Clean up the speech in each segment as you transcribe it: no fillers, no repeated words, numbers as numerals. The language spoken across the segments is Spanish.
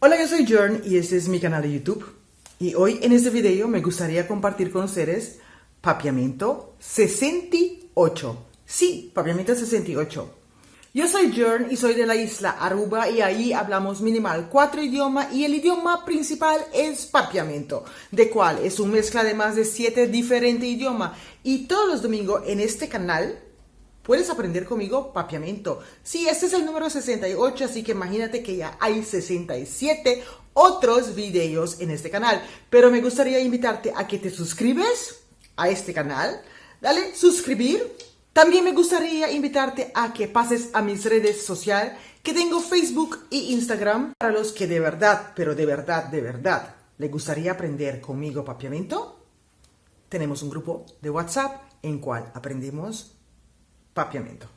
Hola, yo soy Jorn y este es mi canal de YouTube. Y hoy en este video me gustaría compartir con ustedes papiamento 68. Sí, papiamento 68. Yo soy Jorn y soy de la isla Aruba y ahí hablamos minimal 4 idiomas y el idioma principal es papiamento, de cual es una mezcla de más de 7 diferentes idiomas. Y todos los domingos en este canal puedes aprender conmigo papiamento. Sí, este es el número 68, así que imagínate que ya hay 67 otros videos en este canal. Pero me gustaría invitarte a que te suscribes a este canal. Dale, suscribir. También me gustaría invitarte a que pases a mis redes sociales, que tengo Facebook e Instagram. Para los que de verdad, pero de verdad, les gustaría aprender conmigo papiamento, tenemos un grupo de WhatsApp en cual aprendemos papiamento.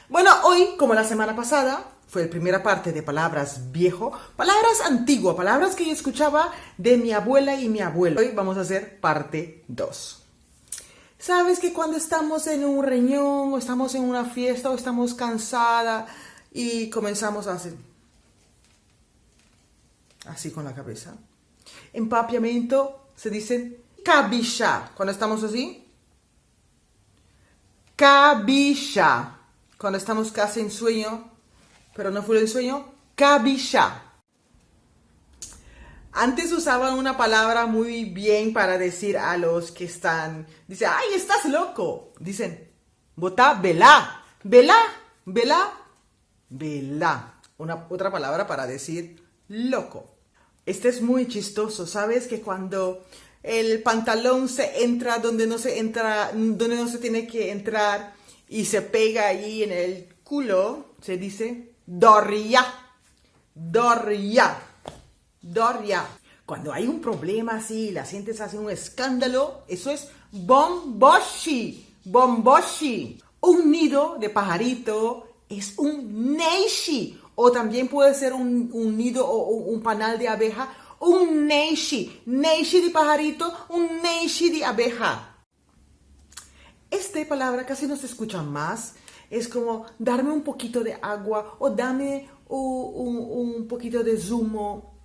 Bueno, hoy, como la semana pasada, fue la primera parte de palabras viejo, palabras antiguas, palabras que yo escuchaba de mi abuela y mi abuelo. Hoy vamos a hacer parte 2. ¿Sabes que cuando estamos en un reunión, o estamos en una fiesta, o estamos cansada y comenzamos a hacer así con la cabeza? En papiamento se dice cabisha. Cuando estamos así, cabisha. Cuando estamos casi en sueño, pero no fue el sueño, cabisha. Antes usaban una palabra muy bien para decir a los que están, dice, ay, estás loco. Dicen, bota velá, velá, velá, velá. Otra palabra para decir loco. Este es muy chistoso, ¿sabes? Que cuando el pantalón se entra donde no se entra, donde no se tiene que entrar y se pega ahí en el culo, se dice dorria, dorria. Doria. Cuando hay un problema así, la gente se hace un escándalo, eso es bomboshi, bomboshi. Un nido de pajarito es un neishi, o también puede ser un nido o un panal de abeja, un neishi, neishi de pajarito, un neishi de abeja. Esta palabra casi no se escucha más, es como darme un poquito de agua o dame un poquito de zumo.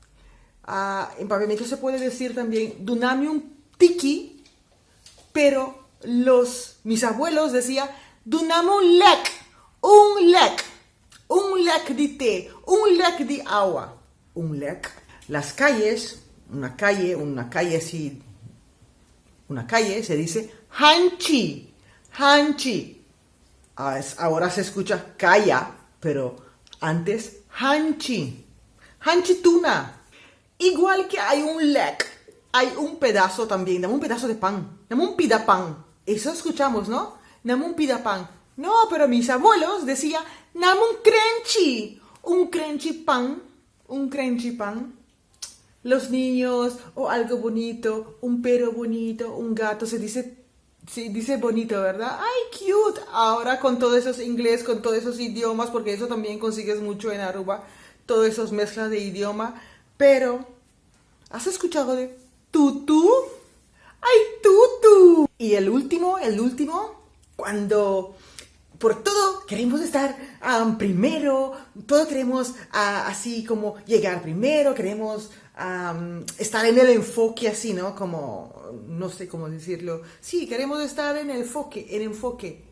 En papiamento se puede decir también duname un tiki, pero mis abuelos decían duname un lek de té, un lek de agua, un lek. Las calles, una calle así, una calle se dice hanchi, hanchi. Ahora se escucha calla, pero antes hanchi, hanchi tuna. Igual que hay un lek, hay un pedazo también, dame un pedazo de pan, dame un pidapan. Eso escuchamos, ¿no? Dame un pidapan. No, pero mis abuelos decían, dame un crunchy pan, un crunchy pan. Los niños, o algo bonito, un perro bonito, un gato, se dice bonito, ¿verdad? ¡Ay, cute! Ahora con todos esos inglés, con todos esos idiomas, porque eso también consigues mucho en Aruba, todas esas mezclas de idioma. Pero, ¿has escuchado de tutú? ¡Ay, tutú! Y el último, cuando por todo queremos estar primero, todo queremos así como llegar primero, queremos estar en el enfoque así, ¿no? Como, no sé cómo decirlo. Sí, queremos estar en el enfoque.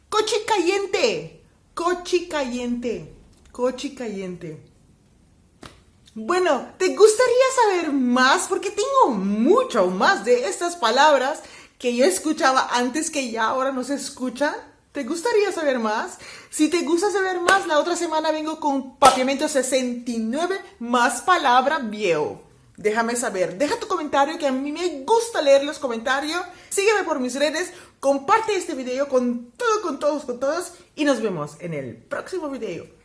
¡Coche caliente! ¡Coche caliente! ¡Coche caliente! Bueno, ¿te gustaría saber más? Porque tengo mucho más de estas palabras que yo escuchaba antes que ya ahora no se escuchan. ¿Te gustaría saber más? Si te gusta saber más, la otra semana vengo con papiamento 69 más palabra viejo. Déjame saber, deja tu comentario que a mí me gusta leer los comentarios. Sígueme por mis redes, comparte este video con todos y nos vemos en el próximo video.